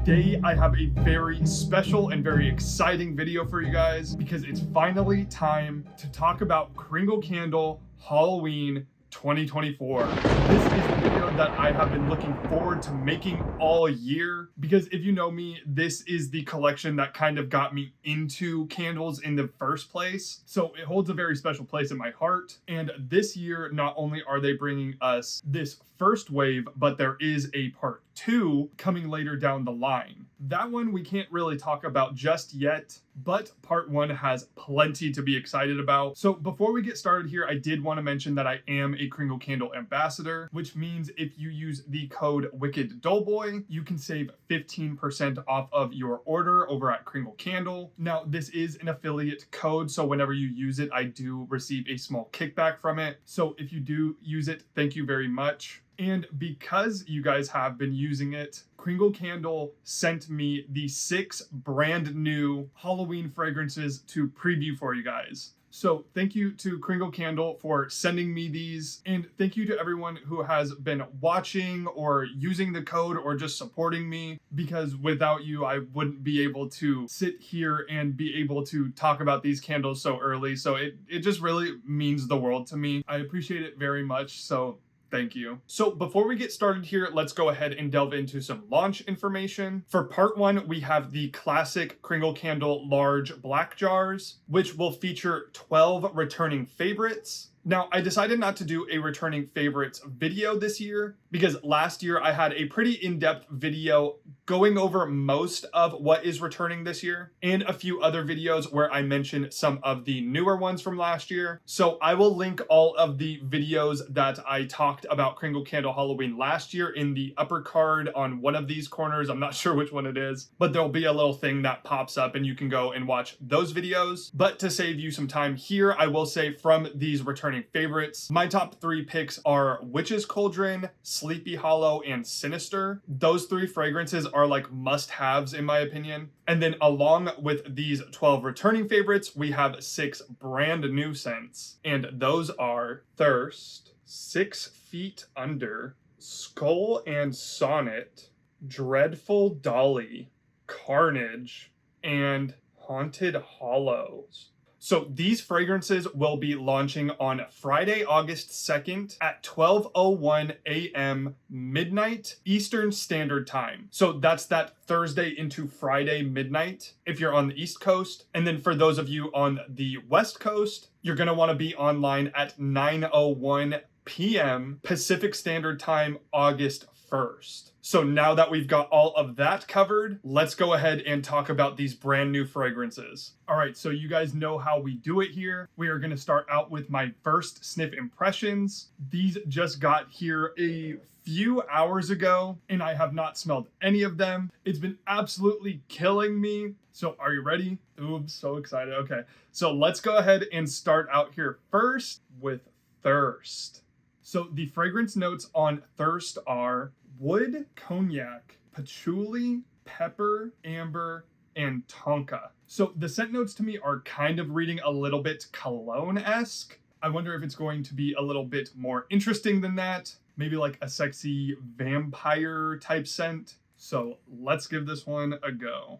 Today I have a very special and very exciting video for you guys because it's finally time to talk about Kringle Candle Halloween 2024. This is a video that I have been looking forward to making all year because if you know me, this is the collection that kind of got me into candles in the first place. So it holds a very special place in my heart. And this year, not only are they bringing us this first wave, but there is a part 2 coming later down the line. That one we can't really talk about just yet, but part 1 has plenty to be excited about. So before we get started here, I did want to mention that I am a Kringle Candle ambassador, which means if you use the code Wickeddullboy, you can save 15% off of your order over at Kringle Candle. Now, this is an affiliate code, so whenever you use it, I do receive a small kickback from it. So if you do use it, thank you very much. And because you guys have been using it, Kringle Candle sent me the 6 brand new Halloween fragrances to preview for you guys. So thank you to Kringle Candle for sending me these, and thank you to everyone who has been watching or using the code or just supporting me, because without you I wouldn't be able to sit here and be able to talk about these candles so early. So it just really means the world to me. I appreciate it very much. So thank you. So before we get started here, let's go ahead and delve into some launch information. For part 1, we have the classic Kringle Candle large black jars, which will feature 12 returning favorites. Now, I decided not to do a returning favorites video this year because last year I had a pretty in-depth video going over most of what is returning this year and a few other videos where I mentioned some of the newer ones from last year. So I will link all of the videos that I talked about Kringle Candle Halloween last year in the upper card on one of these corners. I'm not sure which one it is, but there'll be a little thing that pops up and you can go and watch those videos. But to save you some time here, I will say from these returning favorites, my top 3 picks are Witch's Cauldron, Sleepy Hollow, and Sinister. Those 3 fragrances are like must-haves in my opinion. And then along with these 12 returning favorites, we have 6 brand new scents. And those are Thirst, 6 Feet Under, Skull and Sonnet, Dreadful Dolly, Carnage, and Haunted Hallows. So these fragrances will be launching on Friday, August 2nd at 12:01 a.m. midnight Eastern Standard Time. So that's that Thursday into Friday midnight if you're on the East Coast. And then for those of you on the West Coast, you're going to want to be online at 9:01 p.m. Pacific Standard Time, August 1st. So now that we've got all of that covered, let's go ahead and talk about these brand new fragrances. All right, so you guys know how we do it here. We are going to start out with my first sniff impressions. These just got here a few hours ago and I have not smelled any of them. It's been absolutely killing me. So are you ready? Ooh, I'm so excited. Okay, so let's go ahead and start out here first with Thirst. So the fragrance notes on Thirst are wood, cognac, patchouli, pepper, amber, and tonka. So the scent notes to me are kind of reading a little bit cologne-esque. I wonder if it's going to be a little bit more interesting than that. Maybe like a sexy vampire type scent. So let's give this one a go.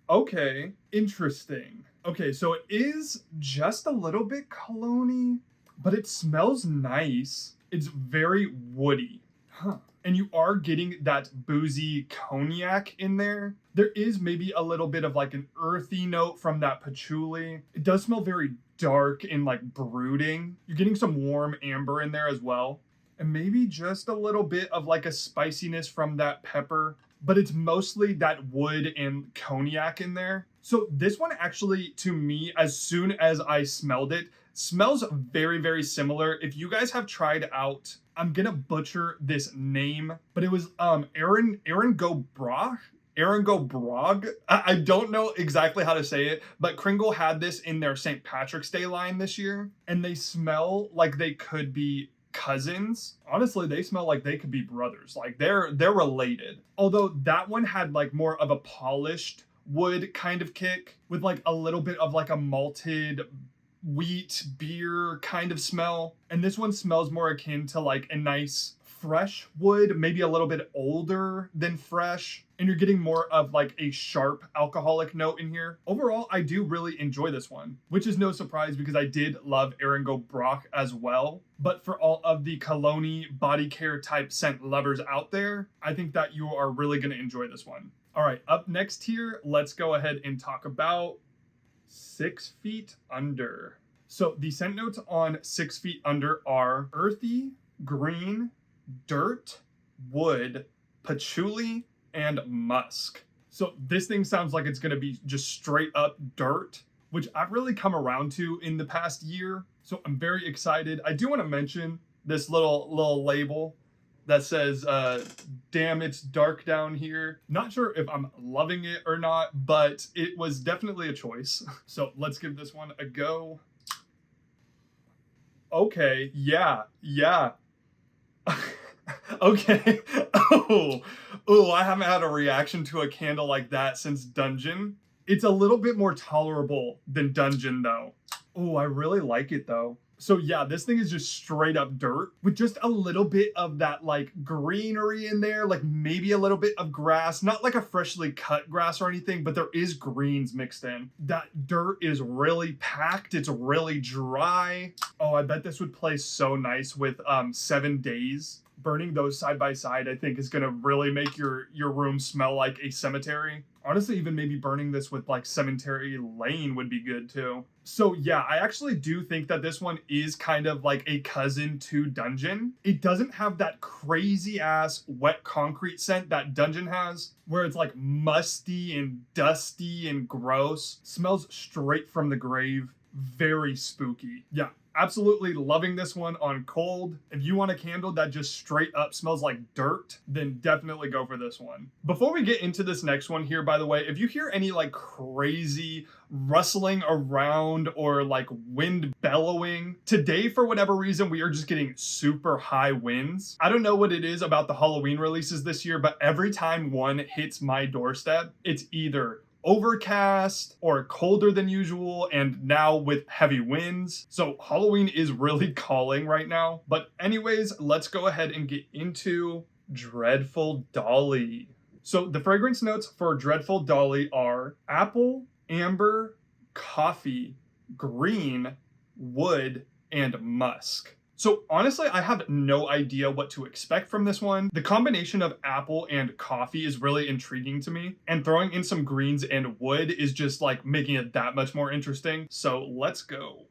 Okay, interesting. Okay, so it is just a little bit cologne-y, but it smells nice. It's very woody. And you are getting that boozy cognac in there. There is maybe a little bit of like an earthy note from that patchouli. It does smell very dark and like brooding. You're getting some warm amber in there as well. And maybe just a little bit of like a spiciness from that pepper. But it's mostly that wood and cognac in there. So this one actually, to me, as soon as I smelled it, smells very, very similar. If you guys have tried out, I'm gonna butcher this name, but it was Aaron Go Brog. I don't know exactly how to say it, but Kringle had this in their St. Patrick's Day line this year, and they smell like they could be cousins. Honestly, they smell like they could be brothers. Like they're related. Although that one had like more of a polished wood kind of kick with like a little bit of like a malted wheat beer kind of smell. And this one smells more akin to like a nice fresh wood, maybe a little bit older than fresh, and you're getting more of like a sharp alcoholic note in here. Overall, I do really enjoy this one, which is no surprise because I did love Eringo Brock as well. But for all of the cologne body care type scent lovers out there, I think that you are really going to enjoy this one. All right, up next here, let's go ahead and talk about 6 Feet Under. So the scent notes on 6 Feet Under are earthy, green, dirt, wood, patchouli, and musk. So this thing sounds like it's going to be just straight up dirt, which I've really come around to in the past year. So I'm very excited. I do want to mention this little label that says, damn, it's dark down here. Not sure if I'm loving it or not, but it was definitely a choice. So let's give this one a go. Okay, yeah. Okay. Oh, I haven't had a reaction to a candle like that since Dungeon. It's a little bit more tolerable than Dungeon though. Oh, I really like it though. So yeah, this thing is just straight up dirt with just a little bit of that like greenery in there, like maybe a little bit of grass, not like a freshly cut grass or anything, but there is greens mixed in. That dirt is really packed. It's really dry. Oh, I bet this would play so nice with 7 Days. Burning those side by side, I think, is gonna really make your room smell like a cemetery. Honestly, even maybe burning this with like Cemetery Lane would be good too. So yeah, I actually do think that this one is kind of like a cousin to Dungeon. It doesn't have that crazy ass wet concrete scent that Dungeon has, where it's like musty and dusty and gross. Smells straight from the grave. Very spooky. Yeah. Absolutely loving this one on cold. If you want a candle that just straight up smells like dirt, then definitely go for this one. Before we get into this next one here, by the way, if you hear any like crazy rustling around or like wind bellowing, today for whatever reason we are just getting super high winds. I don't know what it is about the Halloween releases this year, but every time one hits my doorstep, it's either overcast or colder than usual, and now with heavy winds. So Halloween is really calling right now. But anyways, let's go ahead and get into Dreadful Dolly. So the fragrance notes for Dreadful Dolly are apple, amber, coffee, green, wood, and musk. So honestly, I have no idea what to expect from this one. The combination of apple and coffee is really intriguing to me, and throwing in some greens and wood is just like making it that much more interesting. So let's go.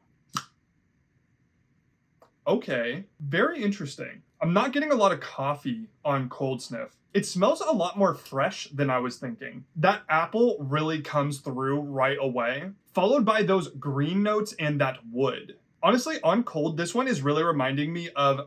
Okay, very interesting. I'm not getting a lot of coffee on cold sniff. It smells a lot more fresh than I was thinking. That apple really comes through right away, followed by those green notes and that wood. Honestly, on cold, this one is really reminding me of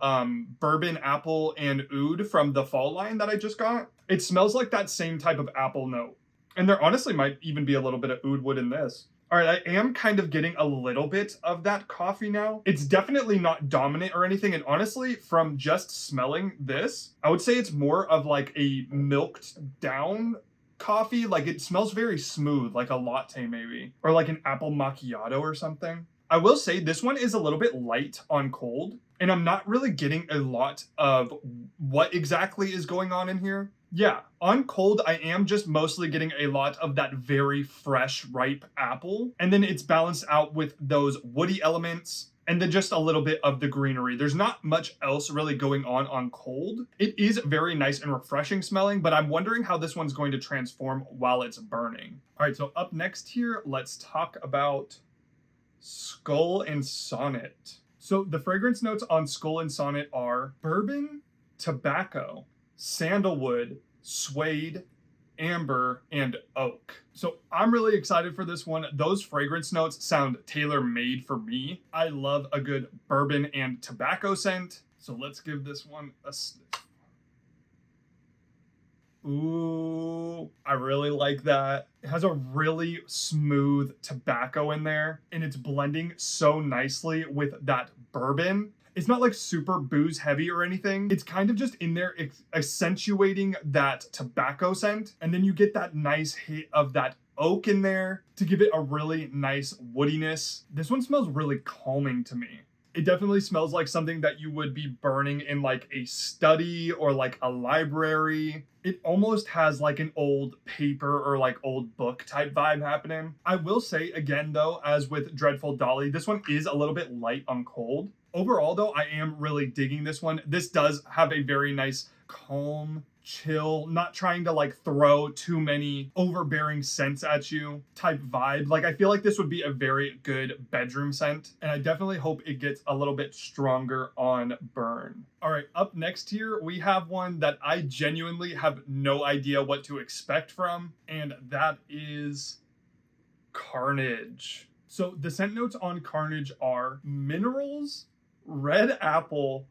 bourbon apple and oud from the fall line that I just got. It smells like that same type of apple note. And there honestly might even be a little bit of oud wood in this. All right, I am kind of getting a little bit of that coffee now. It's definitely not dominant or anything. And honestly, from just smelling this, I would say it's more of like a milked down coffee. Like it smells very smooth, like a latte maybe, or like an apple macchiato or something. I will say this one is a little bit light on cold, and I'm not really getting a lot of what exactly is going on in here. Yeah, on cold, I am just mostly getting a lot of that very fresh, ripe apple, and then it's balanced out with those woody elements, and then just a little bit of the greenery. There's not much else really going on cold. It is very nice and refreshing smelling, but I'm wondering how this one's going to transform while it's burning. All right, so up next here, let's talk about Skull and Sonnet. So the fragrance notes on Skull and Sonnet are bourbon, tobacco, sandalwood, suede, amber, and oak. So I'm really excited for this one. Those fragrance notes sound tailor-made for me. I love a good bourbon and tobacco scent. So let's give this one a sniff. Ooh, I really like that. It has a really smooth tobacco in there, and it's blending so nicely with that bourbon. It's not like super booze heavy or anything. It's kind of just in there accentuating that tobacco scent, and then you get that nice hit of that oak in there to give it a really nice woodiness. This one smells really calming to me. It definitely smells like something that you would be burning in like a study or like a library. It almost has like an old paper or like old book type vibe happening. I will say again though, as with Dreadful Dolly, this one is a little bit light on cold. Overall though, I am really digging this one. This does have a very nice calm, chill, not trying to like throw too many overbearing scents at you type vibe. Like I feel like this would be a very good bedroom scent, and I definitely hope it gets a little bit stronger on burn. All right, up next here we have one that I genuinely have no idea what to expect from, and that is Carnage. So the scent notes on Carnage are minerals, red apple,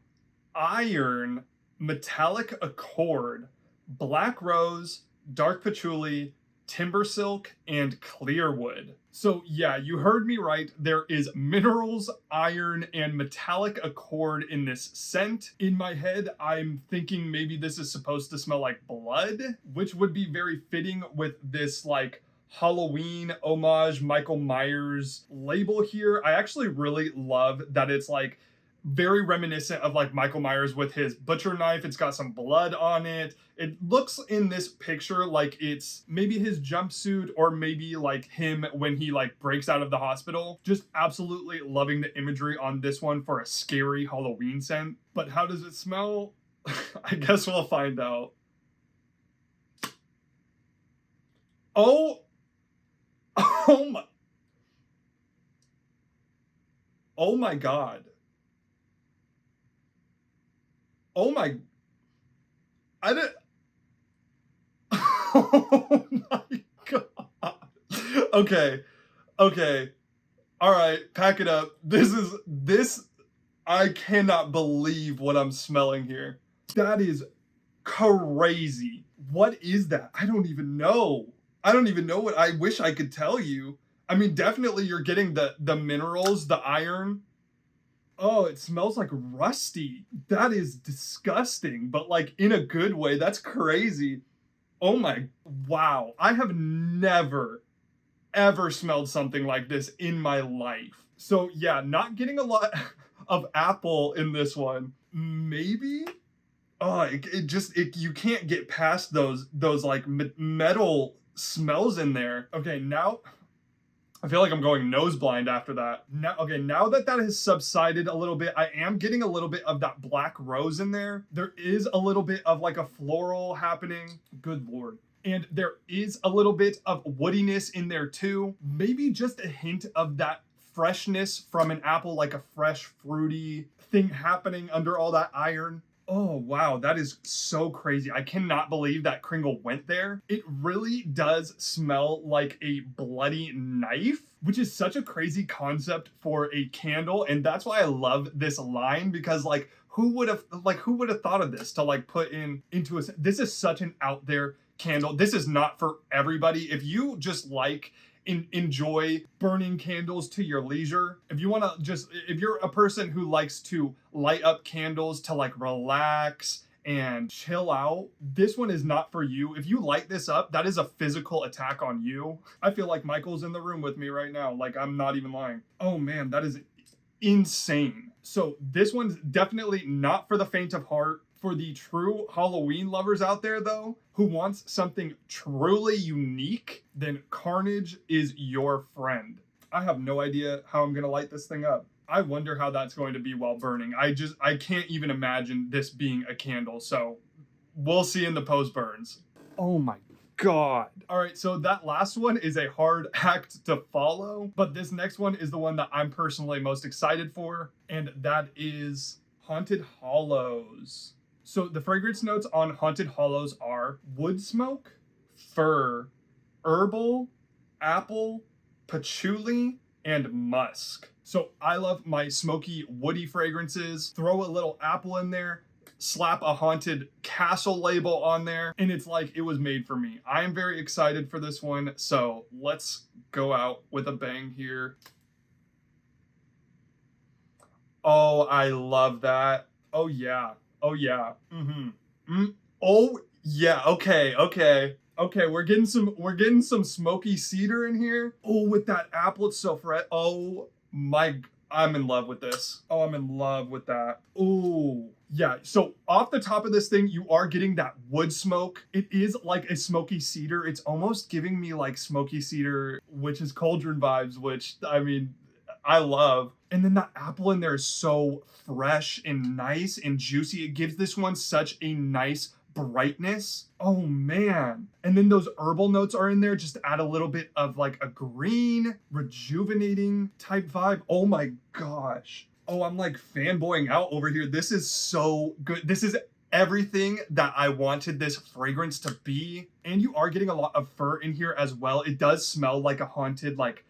iron, metallic accord, black rose, dark patchouli, timber silk, and clearwood. So yeah, you heard me right. There is minerals, iron, and metallic accord in this scent. In my head, I'm thinking maybe this is supposed to smell like blood, which would be very fitting with this like Halloween homage Michael Myers label here. I actually really love that it's like very reminiscent of like Michael Myers with his butcher knife. It's got some blood on it. It looks in this picture like it's maybe his jumpsuit or maybe like him when he like breaks out of the hospital. Just absolutely loving the imagery on this one for a scary Halloween scent. But how does it smell? I guess we'll find out. Oh my, oh my God. Oh my, I didn't, oh my God. Okay, okay. All right, pack it up. This, I cannot believe what I'm smelling here. That is crazy. What is that? I don't even know. I don't even know what, I wish I could tell you. I mean, definitely you're getting the minerals, the iron. Oh, it smells like rusty. That is disgusting, but like in a good way. That's crazy. Oh my, wow. I have never, ever smelled something like this in my life. So yeah, not getting a lot of apple in this one. Maybe? Oh, it just, you can't get past those like metal smells in there. Okay, now I feel like I'm going nose blind after that. Now, okay, now that that has subsided a little bit, I am getting a little bit of that black rose in there. There is a little bit of like a floral happening. Good Lord. And there is a little bit of woodiness in there too. Maybe just a hint of that freshness from an apple, like a fresh fruity thing happening under all that iron. Oh, wow, that is so crazy. I cannot believe that Kringle went there. It really does smell like a bloody knife, which is such a crazy concept for a candle. And that's why I love this line, because like, who would have thought of this to like put into a, this is such an out there candle. This is not for everybody. If you just like enjoy burning candles to your leisure, if you want to just, if you're a person who likes to light up candles to like relax and chill out, this one is not for you. If you light this up, that is a physical attack on you. I feel like Michael's in the room with me right now. Like, I'm not even lying. Oh man, that is insane. So this one's definitely not for the faint of heart. For the true Halloween lovers out there though, who wants something truly unique, then Carnage is your friend. I have no idea how I'm gonna light this thing up. I wonder how that's going to be while burning. I can't even imagine this being a candle, so we'll see in the post burns. Oh my God. All right, so that last one is a hard act to follow, but this next one is the one that I'm personally most excited for, and that is Haunted Hallows. So the fragrance notes on Haunted Hallows are wood smoke, fir, herbal, apple, patchouli, and musk. So I love my smoky, woody fragrances. Throw a little apple in there, slap a haunted castle label on there, and it's like it was made for me. I am very excited for this one, so let's go out with a bang here. Oh, I love that. Oh yeah. Oh yeah. Oh yeah. Okay. Okay. We're getting some smoky cedar in here. Oh, with that apple, it's so fresh. Oh my. I'm in love with this. Oh, I'm in love with that. Ooh. Yeah, so off the top of this thing, you are getting that wood smoke. It is like a smoky cedar. It's almost giving me like smoky cedar, which is cauldron vibes, which I mean, I love. And then that apple in there is so fresh and nice and juicy. It gives this one such a nice brightness. Oh man. And then those herbal notes are in there just to add a little bit of like a green, rejuvenating type vibe. Oh my gosh. Oh, I'm like fanboying out over here. This is so good. This is everything that I wanted this fragrance to be. And you are getting a lot of fur in here as well. It does smell like a haunted like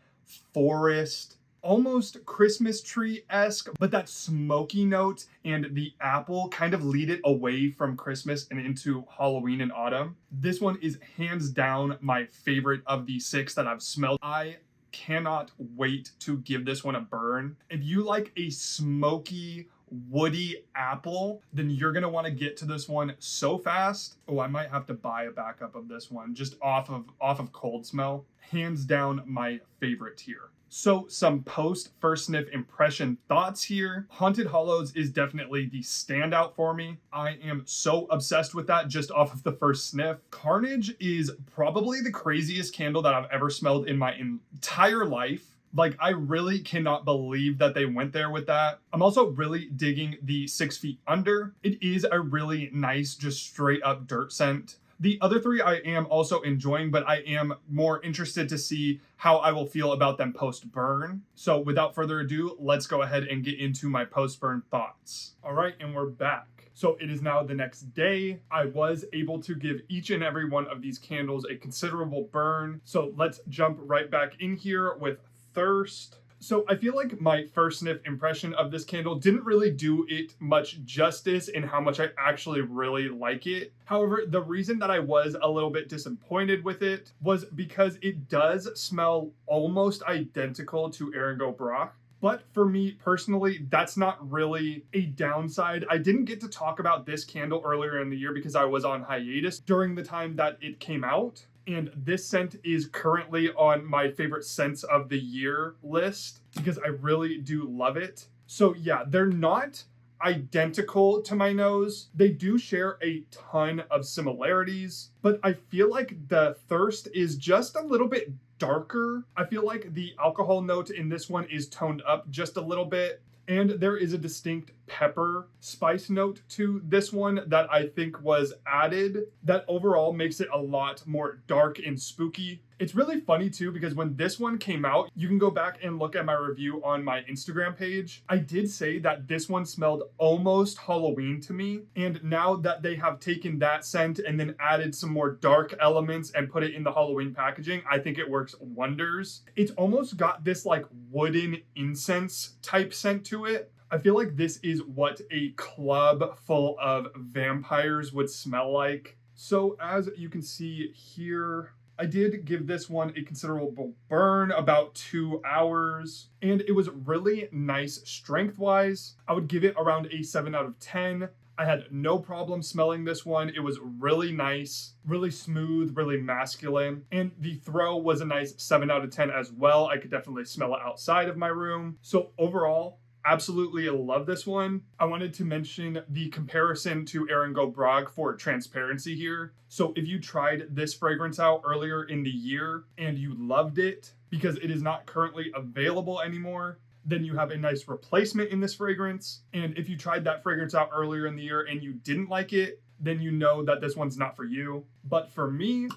forest, almost Christmas tree-esque, but that smoky note and the apple kind of lead it away from Christmas and into Halloween and autumn. This one is hands down my favorite of the 6 that I've smelled. I cannot wait to give this one a burn. If you like a smoky, woody apple, then you're gonna want to get to this one so fast. Oh, I might have to buy a backup of this one just off of cold smell. Hands down my favorite here. So some post first sniff impression thoughts here. Haunted Hallows is definitely the standout for me. I am so obsessed with that just off of the first sniff. Carnage is probably the craziest candle that I've ever smelled in my entire life. Like, I really cannot believe that they went there with that. I'm also really digging the 6 Feet Under. It is a really nice, just straight up dirt scent. The other 3 I am also enjoying, but I am more interested to see how I will feel about them post-burn. So without further ado, let's go ahead and get into my post-burn thoughts. All right, and we're back. So it is now the next day. I was able to give each and every one of these candles a considerable burn. So let's jump right back in here with Thirst. So I feel like my first sniff impression of this candle didn't really do it much justice in how much I actually really like it. However, the reason that I was a little bit disappointed with it was because it does smell almost identical to Erangel Brock. But for me personally, that's not really a downside. I didn't get to talk about this candle earlier in the year because I was on hiatus during the time that it came out. And this scent is currently on my favorite scents of the year list because I really do love it. So yeah, they're not identical to my nose. They do share a ton of similarities, but I feel like the Thirst is just a little bit darker. I feel like the alcohol note in this one is toned up just a little bit. And there is a distinct pepper spice note to this one that I think was added that overall makes it a lot more dark and spooky. It's really funny too because when this one came out, you can go back and look at my review on my Instagram page. I did say that this one smelled almost Halloween to me. And now that they have taken that scent and then added some more dark elements and put it in the Halloween packaging, I think it works wonders. It's almost got this like wooden incense type scent to it. I feel like this is what a club full of vampires would smell like. So as you can see here, I did give this one a considerable burn, about 2 hours, and it was really nice strength-wise. I would give it around a 7 out of 10. I had no problem smelling this one. It was really nice, really smooth, really masculine, and the throw was a nice 7 out of 10 as well. I could definitely smell it outside of my room. So overall, absolutely love this one. I wanted to mention the comparison to Erangel Brock for transparency here. So if you tried this fragrance out earlier in the year and you loved it because it is not currently available anymore, then you have a nice replacement in this fragrance. And if you tried that fragrance out earlier in the year and you didn't like it, then you know that this one's not for you. But for me,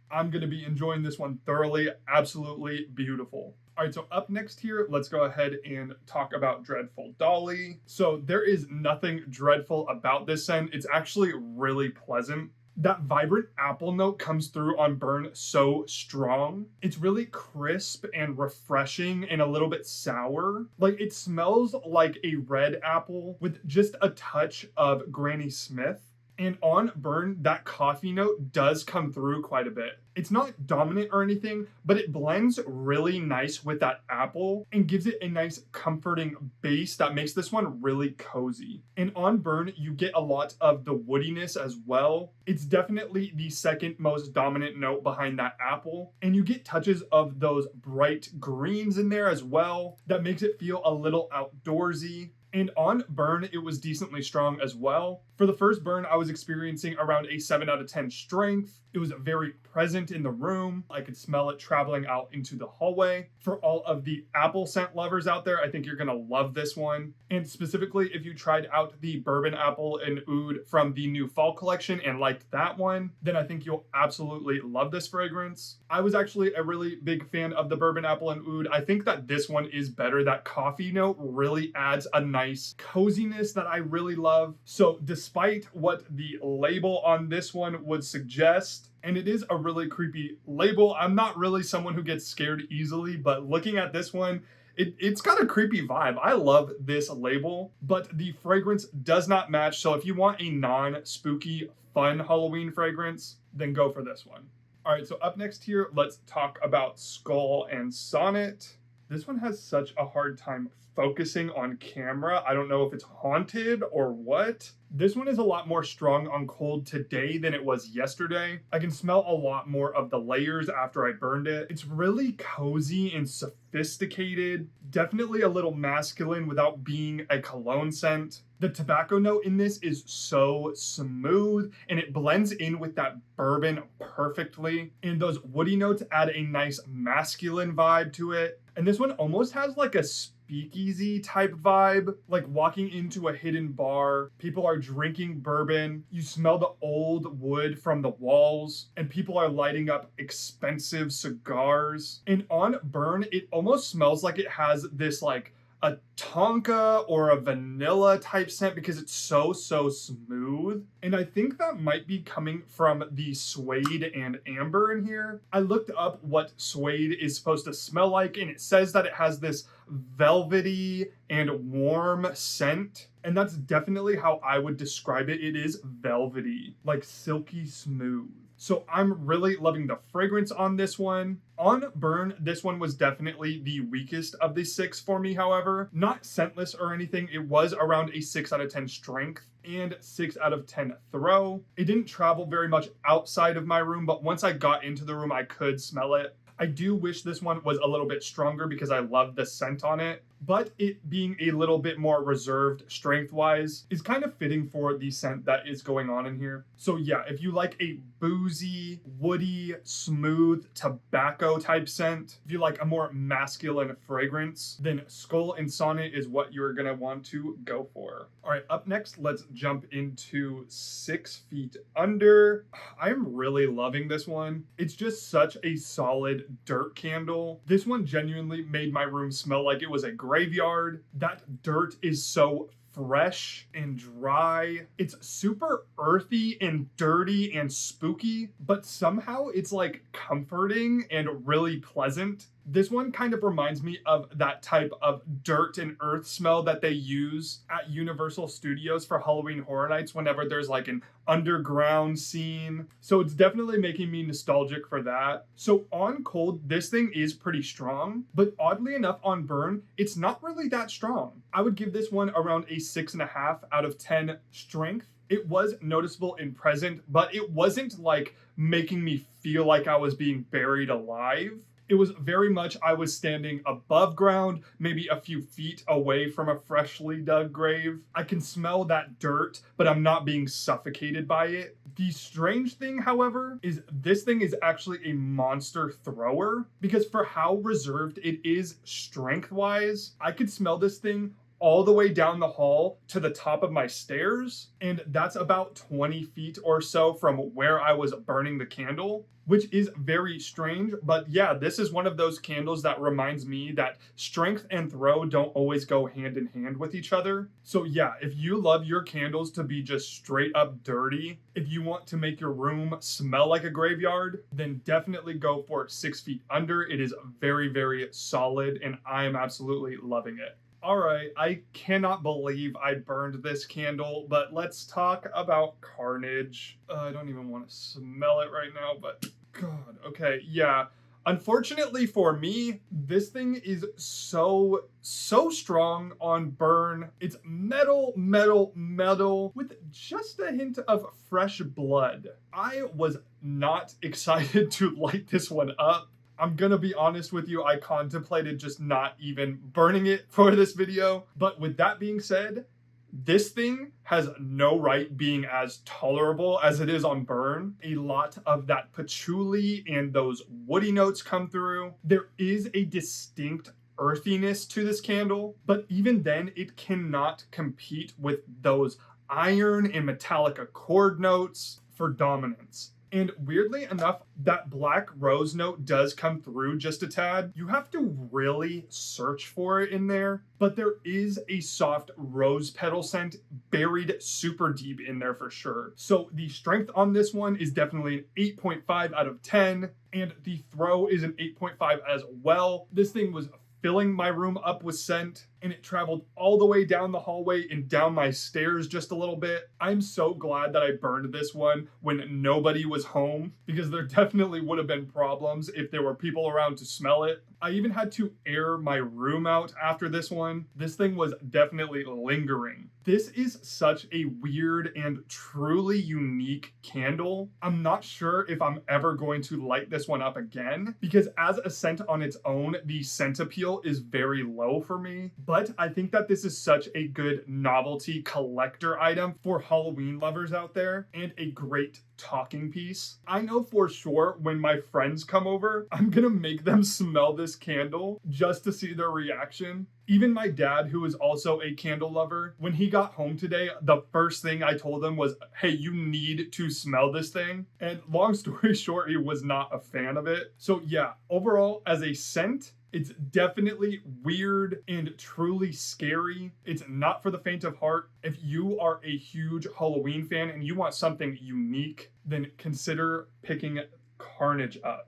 I'm gonna be enjoying this one thoroughly. Absolutely beautiful. All right, so up next here, let's go ahead and talk about Dreadful Dolly. So there is nothing dreadful about this scent. It's actually really pleasant. That vibrant apple note comes through on burn so strong. It's really crisp and refreshing and a little bit sour. Like, it smells like a red apple with just a touch of Granny Smith. And on burn, that coffee note does come through quite a bit. It's not dominant or anything, but it blends really nice with that apple and gives it a nice comforting base that makes this one really cozy. And on burn, you get a lot of the woodiness as well. It's definitely the second most dominant note behind that apple. And you get touches of those bright greens in there as well. That makes it feel a little outdoorsy. And on burn, it was decently strong as well. For the first burn, I was experiencing around a 7 out of 10 strength. It was very present in the room. I could smell it traveling out into the hallway. For all of the apple scent lovers out there, I think you're gonna love this one. And specifically, if you tried out the bourbon apple and oud from the new fall collection and liked that one, then I think you'll absolutely love this fragrance. I was actually a really big fan of the bourbon apple and oud. I think that this one is better. That coffee note really adds a nice coziness that I really love. So despite what the label on this one would suggest, and it is a really creepy label, I'm not really someone who gets scared easily, but looking at this one, it's got a creepy vibe. I love this label, but the fragrance does not match. So if you want a non-spooky, fun Halloween fragrance, then go for this one. All right, so up next here, let's talk about Skull and Sonnet. This one has such a hard time focusing on camera. I don't know if it's haunted or what. This one is a lot more strong on cold today than it was yesterday. I can smell a lot more of the layers after I burned it. It's really cozy and sophisticated. Definitely a little masculine without being a cologne scent. The tobacco note in this is so smooth and it blends in with that bourbon perfectly. And those woody notes add a nice masculine vibe to it. And this one almost has like a speakeasy type vibe, like walking into a hidden bar. People are drinking bourbon. You smell the old wood from the walls, and people are lighting up expensive cigars. And on burn, it almost smells like it has this like a tonka or a vanilla type scent because it's so smooth. And I think that might be coming from the suede and amber in here. I looked up what suede is supposed to smell like, and it says that it has this velvety and warm scent. And that's definitely how I would describe it. It is velvety, like silky smooth. So I'm really loving the fragrance on this one. On burn, this one was definitely the weakest of the 6 for me, however. Not scentless or anything, it was around a 6 out of 10 strength and 6 out of 10 throw. It didn't travel very much outside of my room, but once I got into the room, I could smell it. I do wish this one was a little bit stronger because I love the scent on it, but it being a little bit more reserved strength-wise is kind of fitting for the scent that is going on in here. So yeah, if you like a boozy, woody, smooth, tobacco type scent, if you like a more masculine fragrance, then Skull and Sonnet is what you're gonna want to go for. All right, up next, let's jump into 6 Feet Under. I'm really loving this one. It's just such a solid dirt candle. This one genuinely made my room smell like it was a graveyard. That dirt is so fresh and dry. It's super earthy and dirty and spooky, but somehow it's like comforting and really pleasant. This one kind of reminds me of that type of dirt and earth smell that they use at Universal Studios for Halloween Horror Nights whenever there's like an underground scene. So it's definitely making me nostalgic for that. So on cold, this thing is pretty strong, but oddly enough on burn, it's not really that strong. I would give this one around a 6.5 out of 10 strength. It was noticeable in present, but it wasn't like making me feel like I was being buried alive. It was very much I was standing above ground, maybe a few feet away from a freshly dug grave. I can smell that dirt, but I'm not being suffocated by it. The strange thing, however, is this thing is actually a monster thrower, because for how reserved it is strength-wise, I could smell this thing all the way down the hall to the top of my stairs, and that's about 20 feet or so from where I was burning the candle, which is very strange. But yeah, this is one of those candles that reminds me that strength and throw don't always go hand in hand with each other. So yeah, if you love your candles to be just straight up dirty, if you want to make your room smell like a graveyard, then definitely go for 6 Feet Under. It is very solid, and I am absolutely loving it. All right, I cannot believe I burned this candle, but let's talk about Carnage. I don't even want to smell it right now, but God, okay, yeah. Unfortunately for me, this thing is so strong on burn. It's metal, metal, metal with just a hint of fresh blood. I was not excited to light this one up. I'm gonna be honest with you, I contemplated just not even burning it for this video. But with that being said, this thing has no right being as tolerable as it is on burn. A lot of that patchouli and those woody notes come through. There is a distinct earthiness to this candle, but even then it cannot compete with those iron and metallic accord notes for dominance. And weirdly enough, that black rose note does come through just a tad. You have to really search for it in there, but there is a soft rose petal scent buried super deep in there for sure. So the strength on this one is definitely an 8.5 out of 10, and the throw is an 8.5 as well. This thing was filling my room up with scent, and it traveled all the way down the hallway and down my stairs just a little bit. I'm so glad that I burned this one when nobody was home, because there definitely would have been problems if there were people around to smell it. I even had to air my room out after this one. This thing was definitely lingering. This is such a weird and truly unique candle. I'm not sure if I'm ever going to light this one up again, because as a scent on its own, the scent appeal is very low for me. But I think that this is such a good novelty collector item for Halloween lovers out there, and a great talking piece. I know for sure when my friends come over, I'm gonna make them smell this candle just to see their reaction. Even my dad, who is also a candle lover, when he got home today, the first thing I told him was, hey, you need to smell this thing. And long story short, he was not a fan of it. So yeah, overall, as a scent, it's definitely weird and truly scary. It's not for the faint of heart. If you are a huge Halloween fan and you want something unique, then consider picking Carnage up.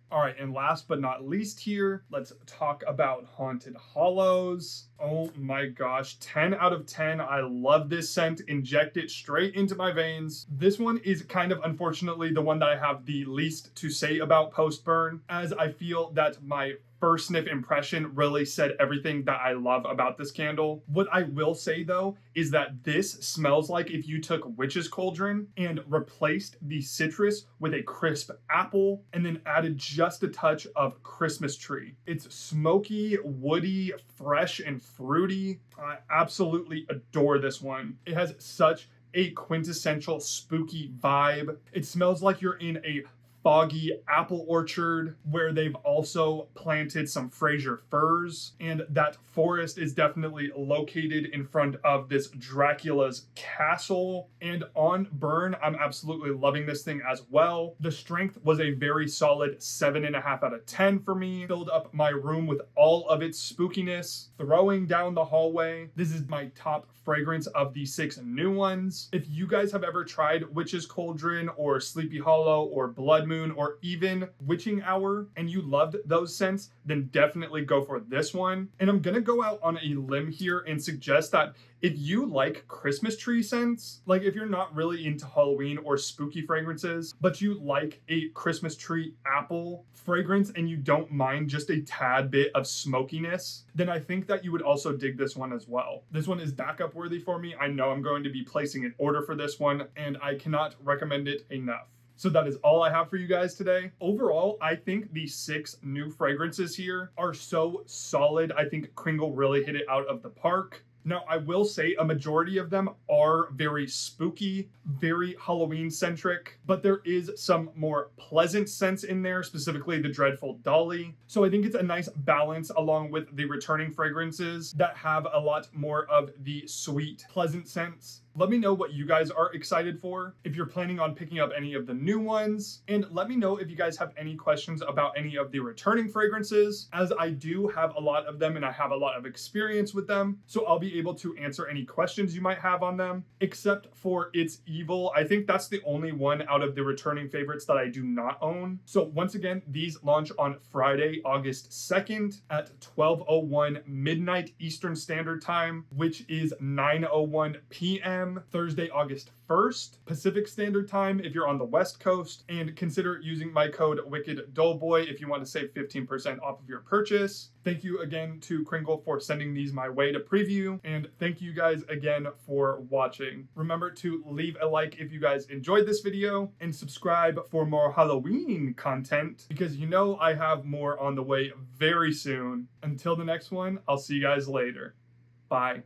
All right, and last but not least here, let's talk about Haunted Hallows. Oh my gosh, 10 out of 10. I love this scent. Inject it straight into my veins. This one is kind of, unfortunately, the one that I have the least to say about post-burn, as I feel that my first sniff impression really said everything that I love about this candle. What I will say though is that this smells like if you took Witch's Cauldron and replaced the citrus with a crisp apple and then added just a touch of Christmas tree. It's smoky, woody, fresh, and fruity. I absolutely adore this one. It has such a quintessential spooky vibe. It smells like you're in a foggy apple orchard where they've also planted some Fraser firs, and that forest is definitely located in front of this Dracula's castle. And on burn, I'm absolutely loving this thing as well. The strength was a very solid 7.5 out of 10 for me. Filled up my room with all of its spookiness. Throwing down the hallway, this is my top fragrance of the 6 new ones. If you guys have ever tried Witch's Cauldron or Sleepy Hollow or Blood Moon or even Witching Hour and you loved those scents, then definitely go for this one. And I'm gonna go out on a limb here and suggest that if you like Christmas tree scents, like if you're not really into Halloween or spooky fragrances, but you like a Christmas tree apple fragrance and you don't mind just a tad bit of smokiness, then I think that you would also dig this one as well. This one is backup worthy for me. I know I'm going to be placing an order for this one, and I cannot recommend it enough. So that is all I have for you guys today. Overall, I think the 6 new fragrances here are so solid. I think Kringle really hit it out of the park. Now, I will say a majority of them are very spooky, very Halloween-centric, but there is some more pleasant scents in there, specifically the dreadful Dolly. So I think it's a nice balance along with the returning fragrances that have a lot more of the sweet, pleasant scents. Let me know what you guys are excited for, if you're planning on picking up any of the new ones, and let me know if you guys have any questions about any of the returning fragrances, as I do have a lot of them and I have a lot of experience with them, so I'll be able to answer any questions you might have on them, except for It's Evil. I think that's the only one out of the returning favorites that I do not own. So once again, these launch on Friday, August 2nd at 12:01 midnight Eastern Standard Time, which is 9:01 p.m. Thursday, August 1st, Pacific Standard Time if you're on the West Coast, and consider using my code Wickeddullboy if you want to save 15% off of your purchase. Thank you again to Kringle for sending these my way to preview, and thank you guys again for watching. Remember to leave a like if you guys enjoyed this video, and subscribe for more Halloween content, because you know I have more on the way very soon. Until the next one, I'll see you guys later. Bye.